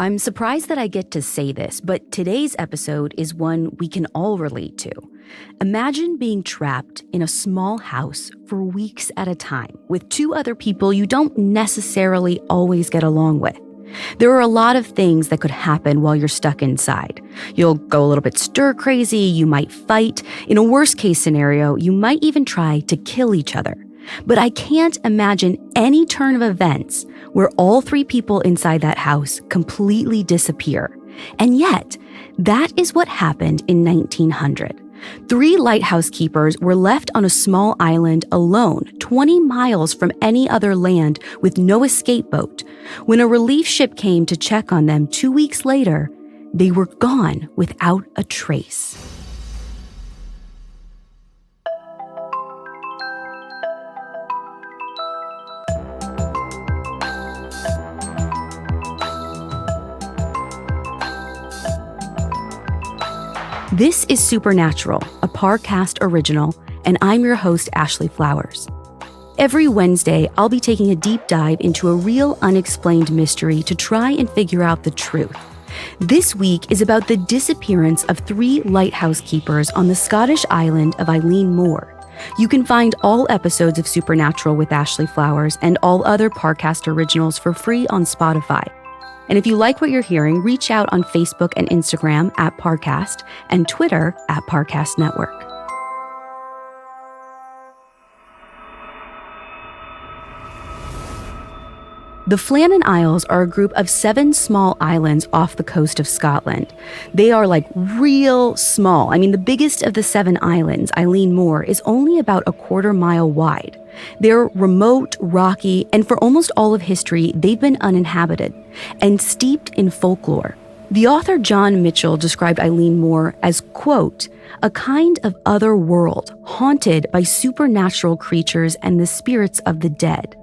I'm surprised that I get to say this, but today's episode is one we can all relate to. Imagine being trapped in a small house for weeks at a time with two other people you don't necessarily always get along with. There are a lot of things that could happen while you're stuck inside. You'll go a little bit stir crazy, you might fight. In a worst case scenario, you might even try to kill each other. But I can't imagine any turn of events where all three people inside that house completely disappear. And yet, that is what happened in 1900. Three lighthouse keepers were left on a small island alone, 20 miles from any other land with no escape boat. When a relief ship came to check on them 2 weeks later, they were gone without a trace. This is Supernatural, a Parcast original, and I'm your host, Ashley Flowers. Every Wednesday, I'll be taking a deep dive into a real unexplained mystery to try and figure out the truth. This week is about the disappearance of three lighthouse keepers on the Scottish island of Eilean Mor. You can find all episodes of Supernatural with Ashley Flowers and all other Parcast originals for free on Spotify. And if you like what you're hearing, reach out on Facebook and Instagram at Parcast and Twitter at Parcast Network. The Flannan Isles are a group of 7 small islands off the coast of Scotland. They are like real small. I mean, the biggest of the 7 islands, Eilean Mor, is only about a quarter-mile wide. They're remote, rocky, and for almost all of history, they've been uninhabited and steeped in folklore. The author John Mitchell described Eilean Mor as, quote, a kind of other world haunted by supernatural creatures and the spirits of the dead,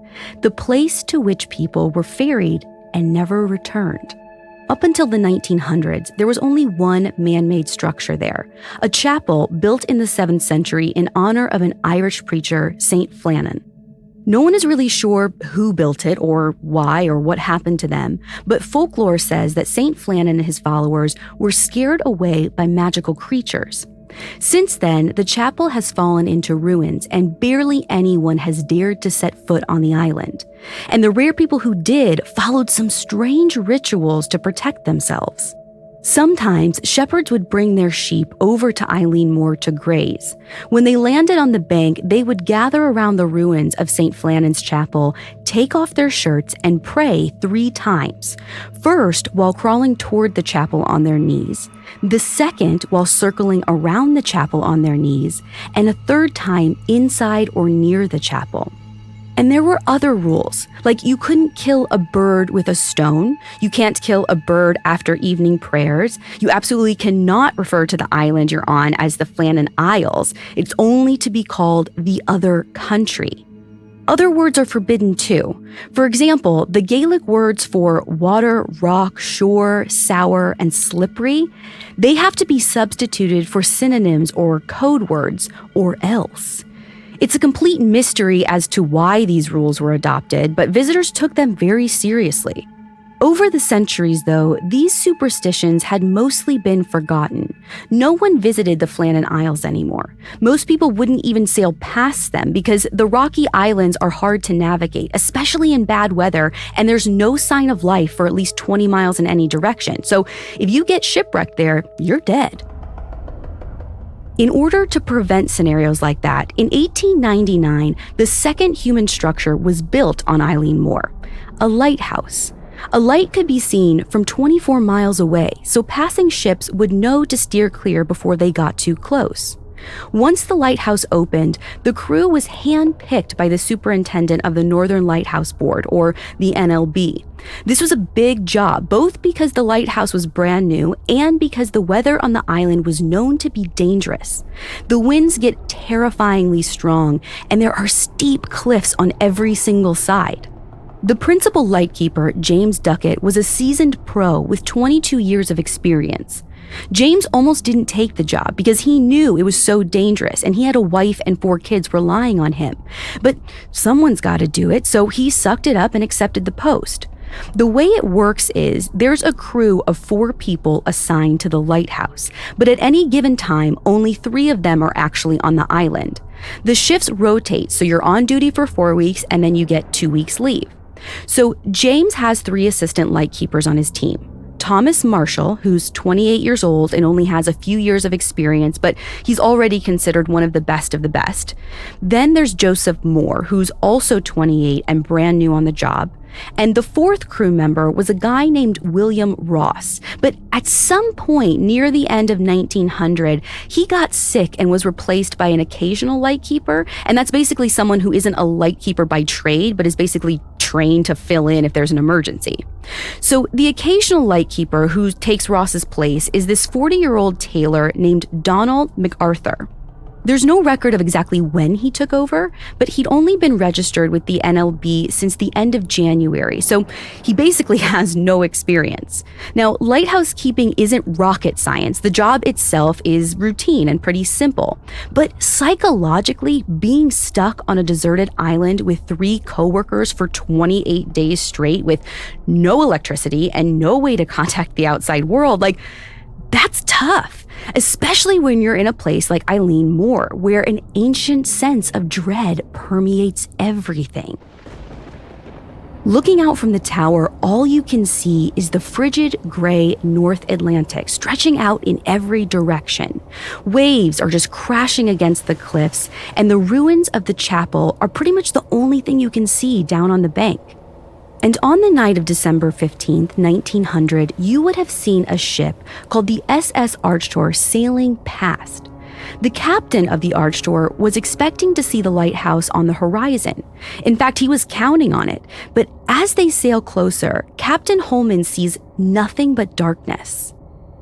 the place to which people were ferried and never returned. Up until the 1900s, there was only one man-made structure there, a chapel built in the 7th century in honor of an Irish preacher, St. Flannan. No one is really sure who built it or why or what happened to them, but folklore says that St. Flannan and his followers were scared away by magical creatures. Since then, the chapel has fallen into ruins and barely anyone has dared to set foot on the island. And the rare people who did followed some strange rituals to protect themselves. Sometimes shepherds would bring their sheep over to Eilean Mor to graze. When they landed on the bank, they would gather around the ruins of St. Flannan's chapel, take off their shirts, and pray 3 times. First, while crawling toward the chapel on their knees. The second, while circling around the chapel on their knees. And a third time inside or near the chapel. And there were other rules, like you couldn't kill a bird with a stone, you can't kill a bird after evening prayers, you absolutely cannot refer to the island you're on as the Flannan Isles, it's only to be called the other country. Other words are forbidden too. For example, the Gaelic words for water, rock, shore, sour, and slippery, they have to be substituted for synonyms or code words, or else. It's a complete mystery as to why these rules were adopted, but visitors took them very seriously. Over the centuries, though, these superstitions had mostly been forgotten. No one visited the Flannan Isles anymore. Most people wouldn't even sail past them because the rocky islands are hard to navigate, especially in bad weather, and there's no sign of life for at least 20 miles in any direction. So if you get shipwrecked there, you're dead. In order to prevent scenarios like that, in 1899, the second human structure was built on Eilean Mor, a lighthouse. A light could be seen from 24 miles away, so passing ships would know to steer clear before they got too close. Once the lighthouse opened, the crew was hand-picked by the superintendent of the Northern Lighthouse Board, or the NLB. This was a big job, both because the lighthouse was brand new and because the weather on the island was known to be dangerous. The winds get terrifyingly strong, and there are steep cliffs on every single side. The principal lightkeeper, James Duckett, was a seasoned pro with 22 years of experience. James almost didn't take the job because he knew it was so dangerous and he had a wife and 4 kids relying on him. But someone's got to do it, so he sucked it up and accepted the post. The way it works is there's a crew of 4 people assigned to the lighthouse, but at any given time, only 3 of them are actually on the island. The shifts rotate, so you're on duty for 4 weeks and then you get 2 weeks leave. So James has 3 assistant lightkeepers on his team. Thomas Marshall, who's 28 years old and only has a few years of experience, but he's already considered one of the best of the best. Then there's Joseph Moore, who's also 28 and brand new on the job. And the 4th crew member was a guy named William Ross. But at some point near the end of 1900, he got sick and was replaced by an occasional lightkeeper. And that's basically someone who isn't a lightkeeper by trade, but is basically trained to fill in if there's an emergency. So the occasional lightkeeper who takes Ross's place is this 40-year-old tailor named Donald MacArthur. There's no record of exactly when he took over, but he'd only been registered with the NLB since the end of January, so he basically has no experience. Now, lighthouse keeping isn't rocket science. The job itself is routine and pretty simple. But psychologically, being stuck on a deserted island with 3 coworkers for 28 days straight with no electricity and no way to contact the outside world, that's tough, especially when you're in a place like Eilean Mor, where an ancient sense of dread permeates everything. Looking out from the tower, all you can see is the frigid, gray North Atlantic stretching out in every direction. Waves are just crashing against the cliffs, and the ruins of the chapel are pretty much the only thing you can see down on the bank. And on the night of December 15th, 1900, you would have seen a ship called the SS Archtor sailing past. The captain of the Archtor was expecting to see the lighthouse on the horizon. In fact, he was counting on it. But as they sail closer, Captain Holman sees nothing but darkness.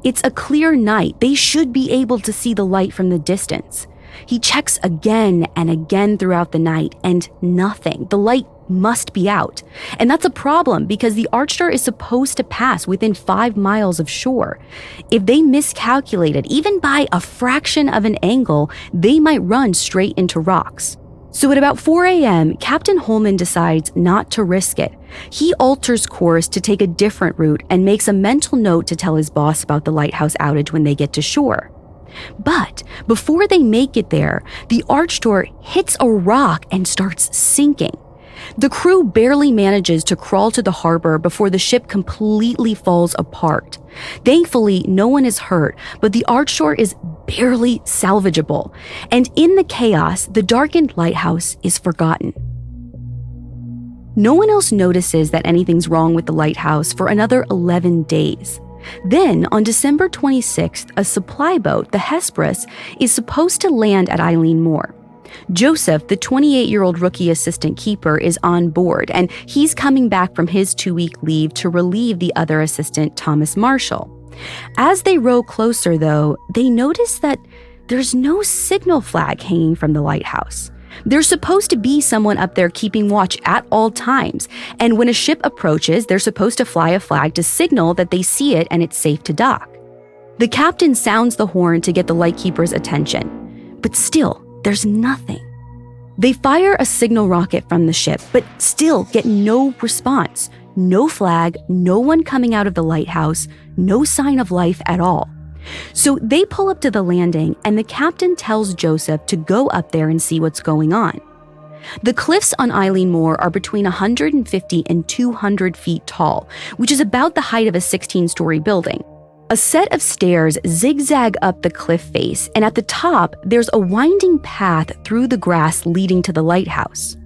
It's a clear night. They should be able to see the light from the distance. He checks again and again throughout the night, and nothing. The light must be out. And that's a problem because the Archtor is supposed to pass within 5 miles of shore. If they miscalculated, even by a fraction of an angle, they might run straight into rocks. So at about 4 a.m., Captain Holman decides not to risk it. He alters course to take a different route and makes a mental note to tell his boss about the lighthouse outage when they get to shore. But before they make it there, the Archtor hits a rock and starts sinking. The crew barely manages to crawl to the harbor before the ship completely falls apart. Thankfully, no one is hurt, but the Archtor is barely salvageable. And in the chaos, the darkened lighthouse is forgotten. No one else notices that anything's wrong with the lighthouse for another 11 days. Then, on December 26th, a supply boat, the Hesperus, is supposed to land at Eilean Mor. Joseph, the 28-year-old rookie assistant keeper, is on board, and he's coming back from his 2-week leave to relieve the other assistant, Thomas Marshall. As they row closer, though, they notice that there's no signal flag hanging from the lighthouse. There's supposed to be someone up there keeping watch at all times, and when a ship approaches, they're supposed to fly a flag to signal that they see it and it's safe to dock. The captain sounds the horn to get the lightkeeper's attention, but still, there's nothing. They fire a signal rocket from the ship, but still get no response. No flag, no one coming out of the lighthouse, no sign of life at all. So they pull up to the landing, and the captain tells Joseph to go up there and see what's going on. The cliffs on Eilean Mor are between 150 and 200 feet tall, which is about the height of a 16-story building. A set of stairs zigzag up the cliff face, and at the top, there's a winding path through the grass leading to the lighthouse.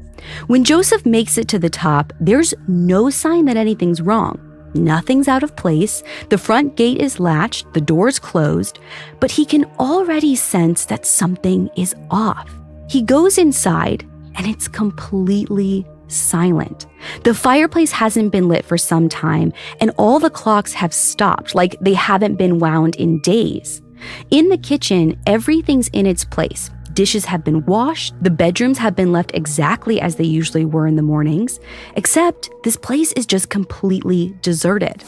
When Joseph makes it to the top, there's no sign that anything's wrong. Nothing's out of place, the front gate is latched, the door's closed, but he can already sense that something is off. He goes inside, and it's completely silent. The fireplace hasn't been lit for some time, and all the clocks have stopped, like they haven't been wound in days. In the kitchen, everything's in its place. Dishes have been washed, the bedrooms have been left exactly as they usually were in the mornings, except this place is just completely deserted.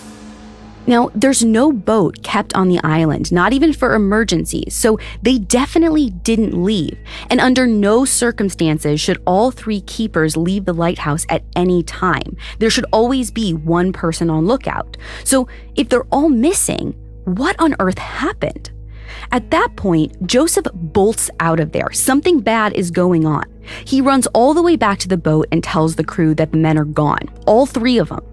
Now, there's no boat kept on the island, not even for emergencies, so they definitely didn't leave. And under no circumstances should all 3 keepers leave the lighthouse at any time. There should always be one person on lookout. So if they're all missing, what on earth happened? At that point, Joseph bolts out of there. Something bad is going on. He runs all the way back to the boat and tells the crew that the men are gone, all 3 of them.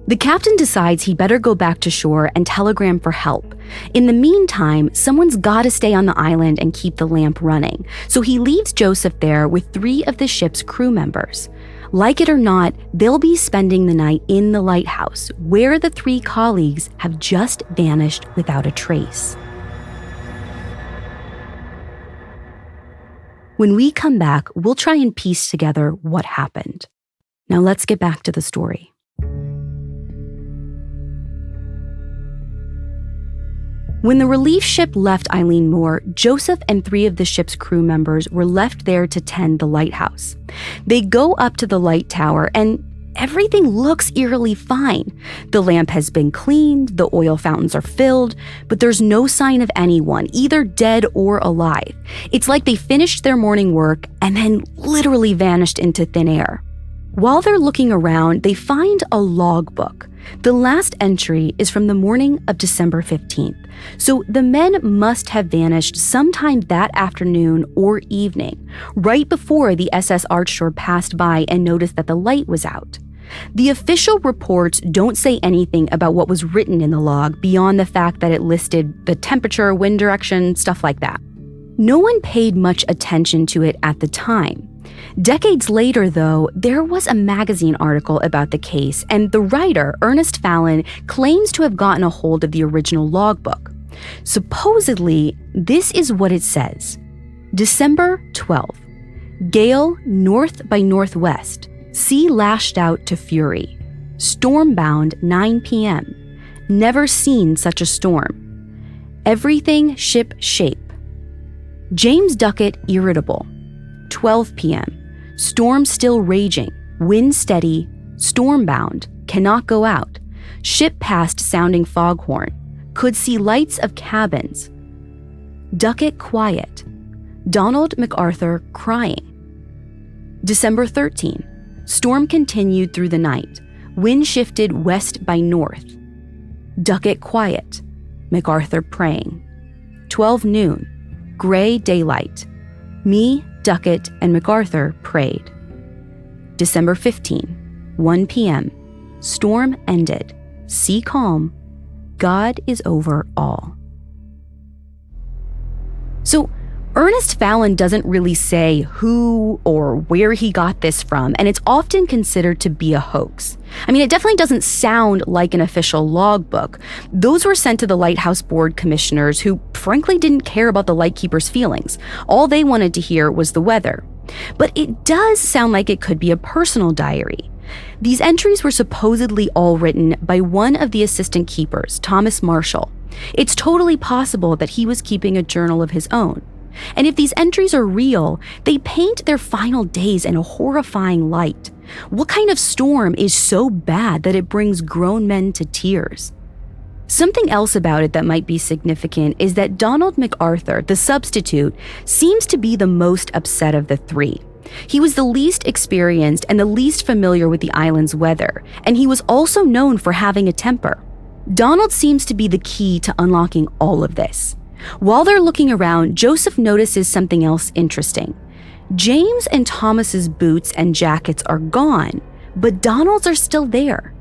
The captain decides he better go back to shore and telegram for help. In the meantime, someone's got to stay on the island and keep the lamp running, so he leaves Joseph there with 3 of the ship's crew members. Like it or not, they'll be spending the night in the lighthouse, where the 3 colleagues have just vanished without a trace. When we come back, we'll try and piece together what happened. Now let's get back to the story. When the relief ship left Eilean Mor, Joseph and 3 of the ship's crew members were left there to tend the lighthouse. They go up to the light tower and everything looks eerily fine. The lamp has been cleaned, the oil fountains are filled, but there's no sign of anyone, either dead or alive. It's like they finished their morning work and then literally vanished into thin air. While they're looking around, they find a logbook. The last entry is from the morning of December 15th, so the men must have vanished sometime that afternoon or evening, right before the SS Archshore passed by and noticed that the light was out. The official reports don't say anything about what was written in the log beyond the fact that it listed the temperature, wind direction, stuff like that. No one paid much attention to it at the time. Decades later, though, there was a magazine article about the case, and the writer, Ernest Fallon, claims to have gotten a hold of the original logbook. Supposedly, this is what it says. December 12th. Gale north by northwest. Sea lashed out to fury. Stormbound 9 p.m. Never seen such a storm. Everything ship shape. James Duckett irritable. 12 p.m. Storm still raging. Wind steady. Stormbound. Cannot go out. Ship passed sounding foghorn. Could see lights of cabins. Duckett quiet. Donald MacArthur crying. December 13. Storm continued through the night. Wind shifted west by north. Duckett quiet. MacArthur praying. 12 noon. Gray daylight. Me, Duckett, and MacArthur prayed. December 15, 1 p.m. Storm ended. Sea calm. God is over all. So, Ernest Fallon doesn't really say who or where he got this from, and it's often considered to be a hoax. I mean, it definitely doesn't sound like an official logbook. Those were sent to the Lighthouse Board commissioners who frankly didn't care about the lightkeepers' feelings. All they wanted to hear was the weather. But it does sound like it could be a personal diary. These entries were supposedly all written by one of the assistant keepers, Thomas Marshall. It's totally possible that he was keeping a journal of his own. And if these entries are real, they paint their final days in a horrifying light. What kind of storm is so bad that it brings grown men to tears? Something else about it that might be significant is that Donald MacArthur, the substitute, seems to be the most upset of the 3. He was the least experienced and the least familiar with the island's weather, and he was also known for having a temper. Donald seems to be the key to unlocking all of this. While they're looking around, Joseph notices something else interesting. James and Thomas's boots and jackets are gone, but Donald's are still there.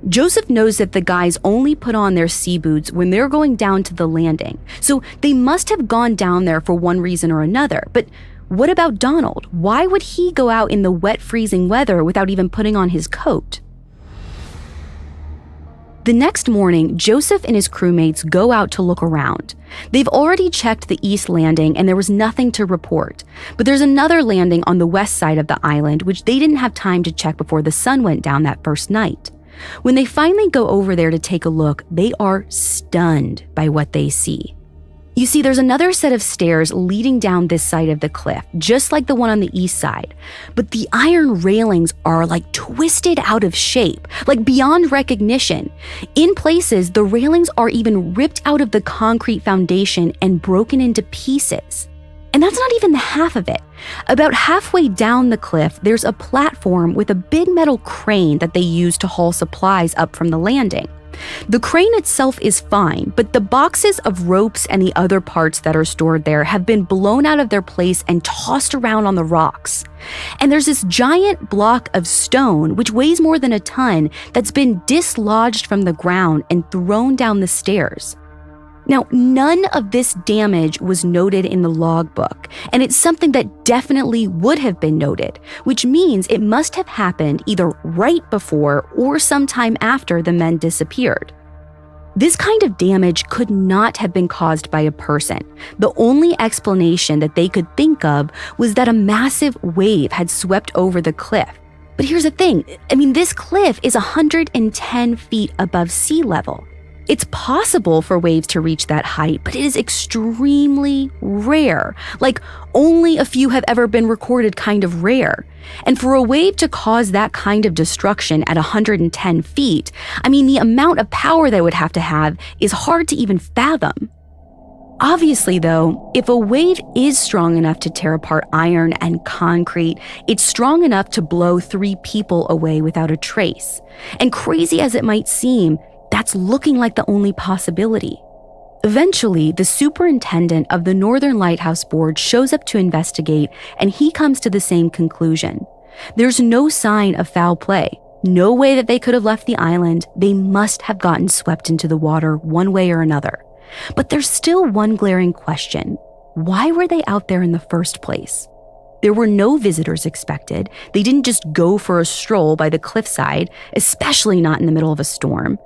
Joseph knows that the guys only put on their sea boots when they're going down to the landing, so they must have gone down there for one reason or another. But what about Donald? Why would he go out in the wet, freezing weather without even putting on his coat? The next morning, Joseph and his crewmates go out to look around. They've already checked the east landing and there was nothing to report. But there's another landing on the west side of the island, which they didn't have time to check before the sun went down that first night. When they finally go over there to take a look, they are stunned by what they see. You see, there's another set of stairs leading down this side of the cliff, just like the one on the east side. But the iron railings are like twisted out of shape, like beyond recognition. In places, the railings are even ripped out of the concrete foundation and broken into pieces. And that's not even the half of it. About halfway down the cliff, there's a platform with a big metal crane that they use to haul supplies up from the landing. The crane itself is fine, but the boxes of ropes and the other parts that are stored there have been blown out of their place and tossed around on the rocks. And there's this giant block of stone, which weighs more than a ton, that's been dislodged from the ground and thrown down the stairs. Now, none of this damage was noted in the logbook, and it's something that definitely would have been noted, which means it must have happened either right before or sometime after the men disappeared. This kind of damage could not have been caused by a person. The only explanation that they could think of was that a massive wave had swept over the cliff. But here's the thing, this cliff is 110 feet above sea level. It's possible for waves to reach that height, but it is extremely rare. Like, only a few have ever been recorded kind of rare. And for a wave to cause that kind of destruction at 110 feet, the amount of power that it would have to have is hard to even fathom. Obviously, though, if a wave is strong enough to tear apart iron and concrete, it's strong enough to blow 3 people away without a trace. And crazy as it might seem, that's looking like the only possibility. Eventually, the superintendent of the Northern Lighthouse Board shows up to investigate, and he comes to the same conclusion. There's no sign of foul play. No way that they could have left the island. They must have gotten swept into the water one way or another. But there's still one glaring question. Why were they out there in the first place? There were no visitors expected. They didn't just go for a stroll by the cliffside, especially not in the middle of a storm.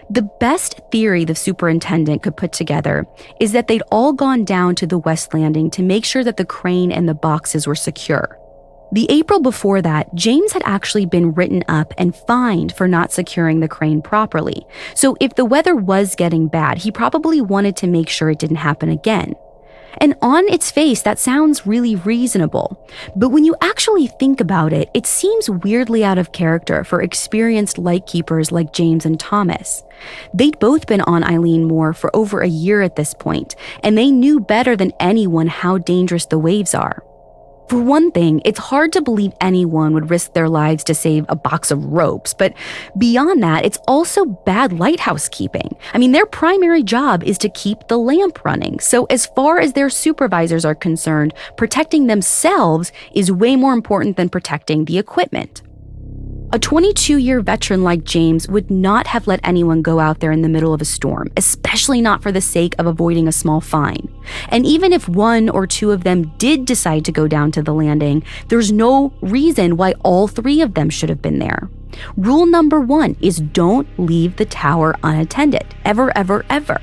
The best theory the superintendent could put together is that they'd all gone down to the west landing to make sure that the crane and the boxes were secure. The April before that, James had actually been written up and fined for not securing the crane properly. So if the weather was getting bad, he probably wanted to make sure it didn't happen again. And on its face, that sounds really reasonable. But when you actually think about it, it seems weirdly out of character for experienced lightkeepers like James and Thomas. They'd both been on Eilean Mor for over a year at this point, and they knew better than anyone how dangerous the waves are. For one thing, it's hard to believe anyone would risk their lives to save a box of ropes, but beyond that, it's also bad lighthouse keeping. Their primary job is to keep the lamp running, so as far as their supervisors are concerned, protecting themselves is way more important than protecting the equipment. A 22-year veteran like James would not have let anyone go out there in the middle of a storm, especially not for the sake of avoiding a small fine. And even if 1 or 2 of them did decide to go down to the landing, there's no reason why all 3 of them should have been there. Rule number 1 is don't leave the tower unattended, ever, ever, ever.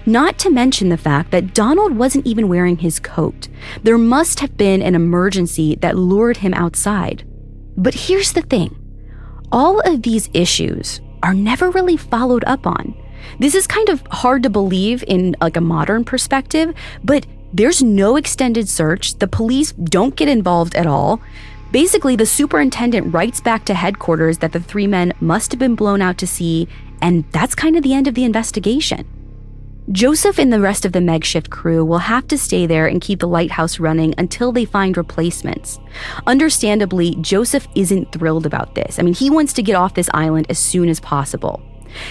Not to mention the fact that Donald wasn't even wearing his coat. There must have been an emergency that lured him outside. But here's the thing. All of these issues are never really followed up on. This is kind of hard to believe in a modern perspective, but there's no extended search. The police don't get involved at all. Basically, the superintendent writes back to headquarters that the 3 men must have been blown out to sea, and that's kind of the end of the investigation. Joseph and the rest of the Megshift crew will have to stay there and keep the lighthouse running until they find replacements. Understandably, Joseph isn't thrilled about this. He wants to get off this island as soon as possible.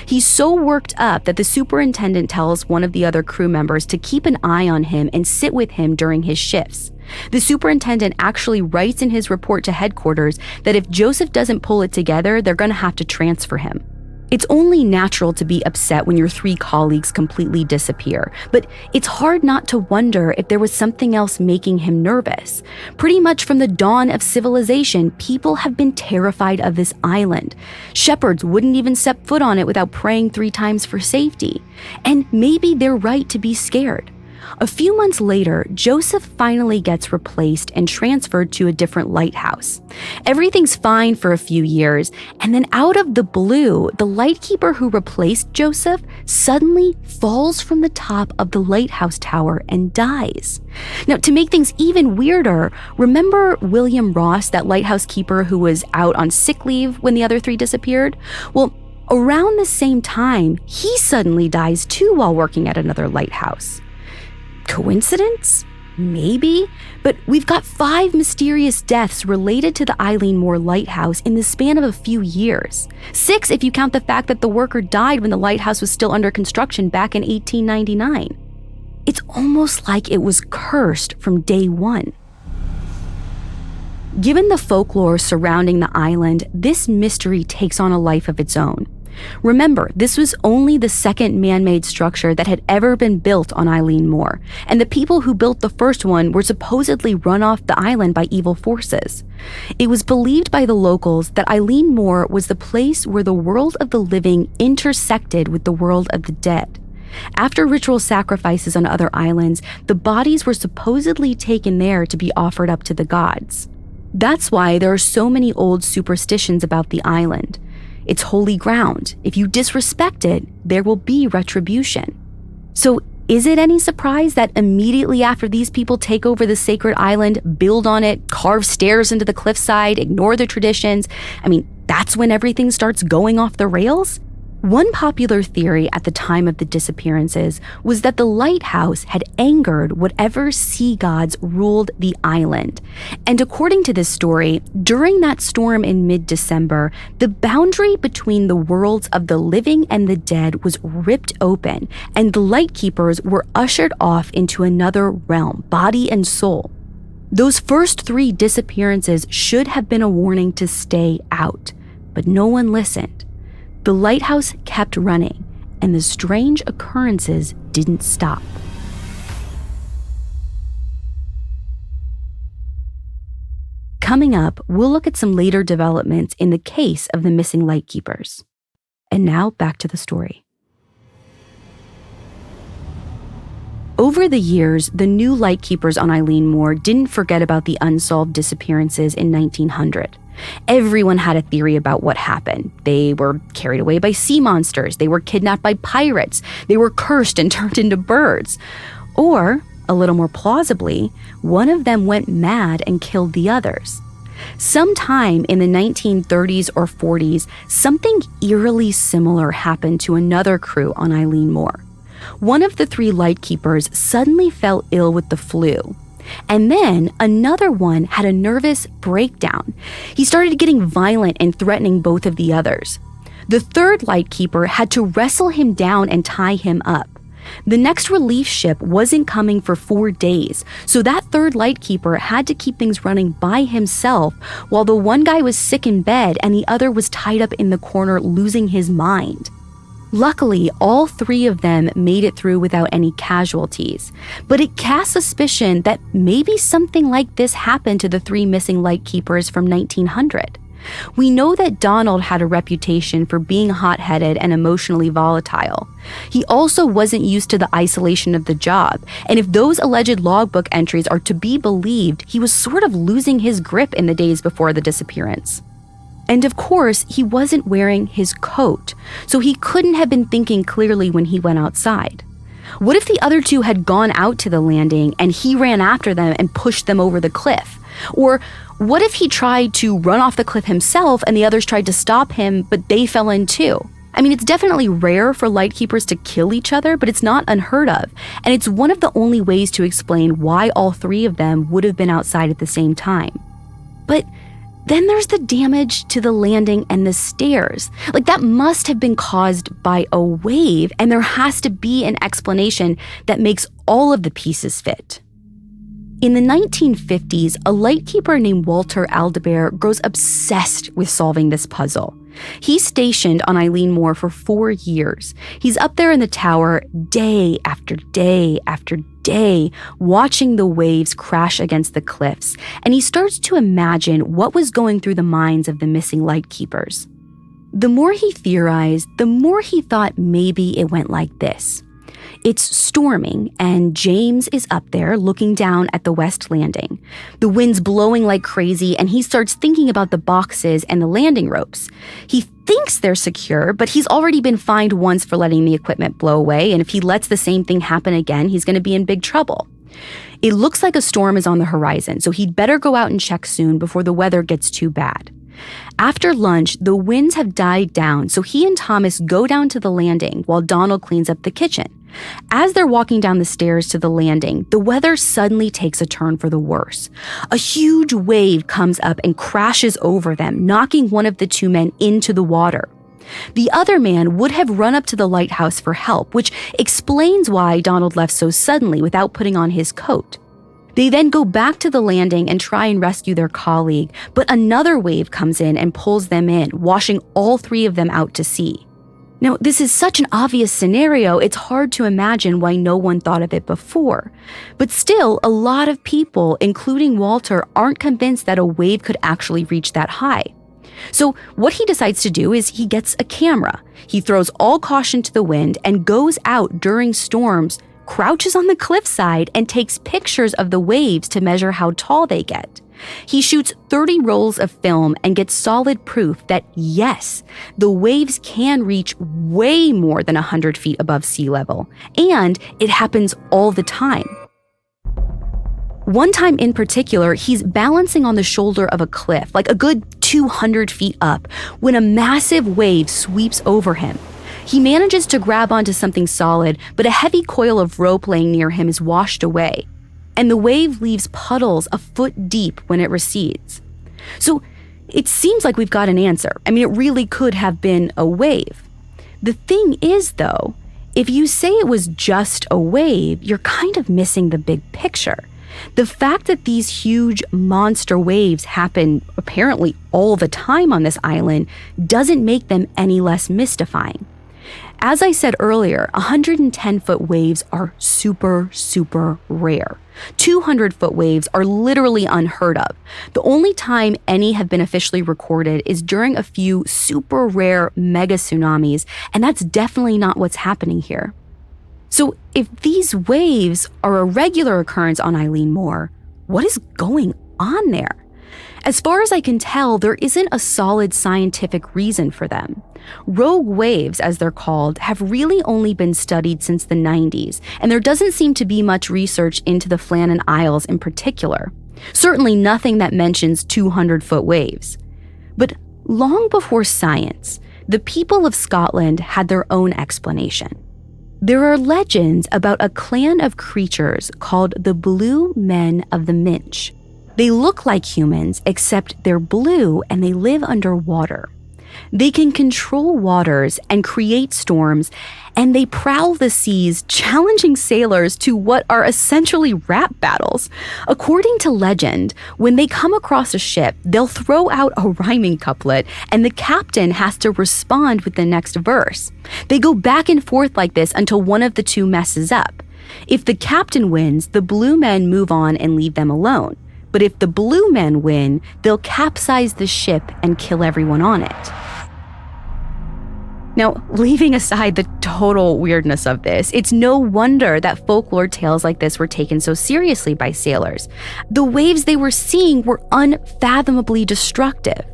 He's so worked up that the superintendent tells one of the other crew members to keep an eye on him and sit with him during his shifts. The superintendent actually writes in his report to headquarters that if Joseph doesn't pull it together, they're going to have to transfer him. It's only natural to be upset when your 3 colleagues completely disappear, but it's hard not to wonder if there was something else making him nervous. Pretty much from the dawn of civilization, people have been terrified of this island. Shepherds wouldn't even step foot on it without praying 3 times for safety. And maybe they're right to be scared. A few months later, Joseph finally gets replaced and transferred to a different lighthouse. Everything's fine for a few years, and then out of the blue, the lightkeeper who replaced Joseph suddenly falls from the top of the lighthouse tower and dies. Now, to make things even weirder, remember William Ross, that lighthouse keeper who was out on sick leave when the other three disappeared? Well, around the same time, he suddenly dies too while working at another lighthouse. Coincidence? Maybe, but we've got 5 mysterious deaths related to the Eilean Mor Lighthouse in the span of a few years. 6 if you count the fact that the worker died when the lighthouse was still under construction back in 1899. It's almost like it was cursed from day one. Given the folklore surrounding the island, this mystery takes on a life of its own. Remember, this was only the second man-made structure that had ever been built on Eilean Mor, and the people who built the first one were supposedly run off the island by evil forces. It was believed by the locals that Eilean Mor was the place where the world of the living intersected with the world of the dead. After ritual sacrifices on other islands, the bodies were supposedly taken there to be offered up to the gods. That's why there are so many old superstitions about the island. It's holy ground. If you disrespect it, there will be retribution. So is it any surprise that immediately after these people take over the sacred island, build on it, carve stairs into the cliffside, ignore the traditions, that's when everything starts going off the rails? One popular theory at the time of the disappearances was that the lighthouse had angered whatever sea gods ruled the island. And according to this story, during that storm in mid-December, the boundary between the worlds of the living and the dead was ripped open, and the lightkeepers were ushered off into another realm, body and soul. Those first 3 disappearances should have been a warning to stay out, but no one listened. The lighthouse kept running, and the strange occurrences didn't stop. Coming up, we'll look at some later developments in the case of the missing lightkeepers. And now back to the story. Over the years, the new lightkeepers on Eilean Mor didn't forget about the unsolved disappearances in 1900. Everyone had a theory about what happened. They were carried away by sea monsters. They were kidnapped by pirates. They were cursed and turned into birds. Or, a little more plausibly, one of them went mad and killed the others. Sometime in the 1930s or 40s, something eerily similar happened to another crew on Eilean Mor. One of the 3 lightkeepers suddenly fell ill with the flu. And then another one had a nervous breakdown. He started getting violent and threatening both of the others. The 3rd lightkeeper had to wrestle him down and tie him up. The next relief ship wasn't coming for 4 days, so that 3rd lightkeeper had to keep things running by himself while the one guy was sick in bed and the other was tied up in the corner losing his mind. Luckily, all 3 of them made it through without any casualties, but it casts suspicion that maybe something like this happened to the 3 missing lightkeepers from 1900. We know that Donald had a reputation for being hot-headed and emotionally volatile. He also wasn't used to the isolation of the job, and if those alleged logbook entries are to be believed, he was sort of losing his grip in the days before the disappearance. And of course, he wasn't wearing his coat, so he couldn't have been thinking clearly when he went outside. What if the other 2 had gone out to the landing and he ran after them and pushed them over the cliff? Or what if he tried to run off the cliff himself and the others tried to stop him, but they fell in too? It's definitely rare for lightkeepers to kill each other, but it's not unheard of, and it's one of the only ways to explain why all 3 of them would have been outside at the same time. But then there's the damage to the landing and the stairs. That must have been caused by a wave, and there has to be an explanation that makes all of the pieces fit. In the 1950s, a lightkeeper named Walter Aldebert grows obsessed with solving this puzzle. He's stationed on Eilean Mor for 4 years. He's up there in the tower day after day after day, watching the waves crash against the cliffs, and he starts to imagine what was going through the minds of the missing lightkeepers. The more he theorized, the more he thought maybe it went like this. It's storming, and James is up there looking down at the west landing. The wind's blowing like crazy, and he starts thinking about the boxes and the landing ropes. He thinks they're secure, but he's already been fined once for letting the equipment blow away, and if he lets the same thing happen again, he's going to be in big trouble. It looks like a storm is on the horizon, so he'd better go out and check soon before the weather gets too bad. After lunch, the winds have died down, so he and Thomas go down to the landing while Donald cleans up the kitchen. As they're walking down the stairs to the landing, the weather suddenly takes a turn for the worse. A huge wave comes up and crashes over them, knocking one of the two men into the water. The other man would have run up to the lighthouse for help, which explains why Donald left so suddenly without putting on his coat. They then go back to the landing and try and rescue their colleague, but another wave comes in and pulls them in, washing all three of them out to sea. Now, this is such an obvious scenario, it's hard to imagine why no one thought of it before. But still, a lot of people, including Walter, aren't convinced that a wave could actually reach that high. So what he decides to do is he gets a camera. He throws all caution to the wind and goes out during storms, crouches on the cliffside, and takes pictures of the waves to measure how tall they get. He shoots 30 rolls of film and gets solid proof that, yes, the waves can reach way more than 100 feet above sea level, and it happens all the time. One time in particular, he's balancing on the shoulder of a cliff, like a good 200 feet up, when a massive wave sweeps over him. He manages to grab onto something solid, but a heavy coil of rope laying near him is washed away, and the wave leaves puddles a foot deep when it recedes. So it seems like we've got an answer. I mean, it really could have been a wave. The thing is, though, if you say it was just a wave, you're kind of missing the big picture. The fact that these huge monster waves happen apparently all the time on this island doesn't make them any less mystifying. As I said earlier, 110-foot waves are super, super rare. 200-foot waves are literally unheard of. The only time any have been officially recorded is during a few super rare mega tsunamis, and that's definitely not what's happening here. So if these waves are a regular occurrence on Eilean Mor, what is going on there? As far as I can tell, there isn't a solid scientific reason for them. Rogue waves, as they're called, have really only been studied since the 90s, and there doesn't seem to be much research into the Flannan Isles in particular. Certainly nothing that mentions 200-foot waves. But long before science, the people of Scotland had their own explanation. There are legends about a clan of creatures called the Blue Men of the Minch. They look like humans, except they're blue and they live underwater. They can control waters and create storms, and they prowl the seas, challenging sailors to what are essentially rap battles. According to legend, when they come across a ship, they'll throw out a rhyming couplet, and the captain has to respond with the next verse. They go back and forth like this until one of the two messes up. If the captain wins, the blue men move on and leave them alone. But if the blue men win, they'll capsize the ship and kill everyone on it. Now, leaving aside the total weirdness of this, it's no wonder that folklore tales like this were taken so seriously by sailors. The waves they were seeing were unfathomably destructive.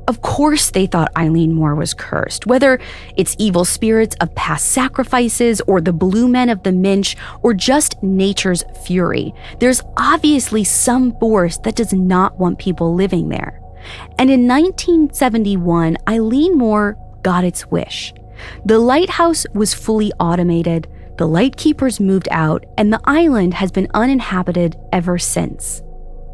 Of course they thought Eilean Mor was cursed, whether it's evil spirits of past sacrifices or the blue men of the Minch or just nature's fury. There's obviously some force that does not want people living there. And in 1971, Eilean Mor got its wish. The lighthouse was fully automated, the lightkeepers moved out, and the island has been uninhabited ever since.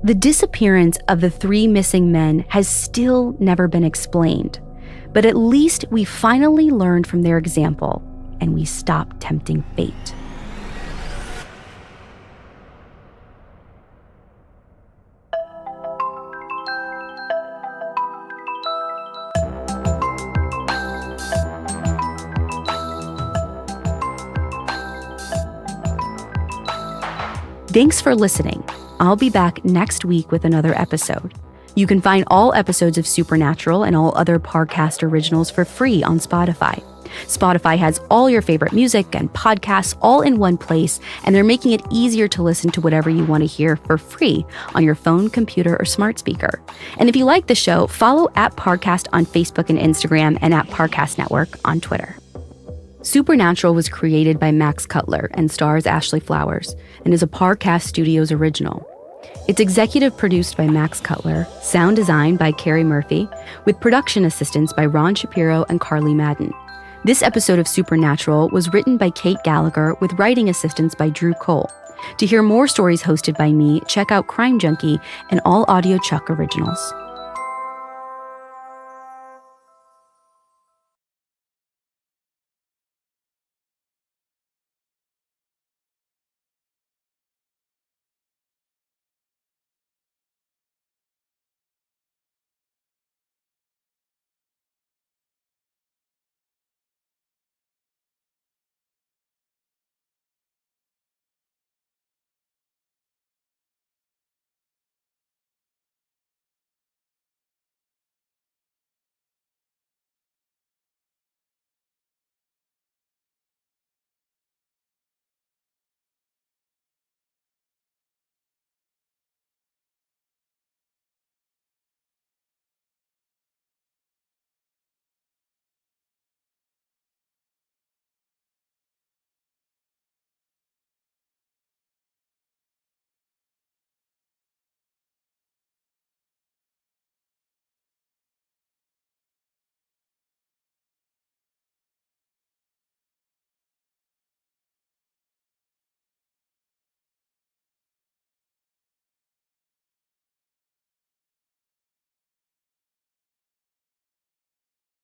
The disappearance of the 3 missing men has still never been explained, but at least we finally learned from their example, and we stopped tempting fate. Thanks for listening. I'll be back next week with another episode. You can find all episodes of Supernatural and all other Parcast originals for free on Spotify. Spotify has all your favorite music and podcasts all in one place, and they're making it easier to listen to whatever you want to hear for free on your phone, computer, or smart speaker. And if you like the show, follow @Parcast on Facebook and Instagram and @Parcast Network on Twitter. Supernatural was created by Max Cutler and stars Ashley Flowers and is a Parcast Studios original. It's executive produced by Max Cutler, sound designed by Carrie Murphy, with production assistance by Ron Shapiro and Carly Madden. This episode of Supernatural was written by Kate Gallagher with writing assistance by Drew Cole. To hear more stories hosted by me, check out Crime Junkie and all Audio Chuck originals.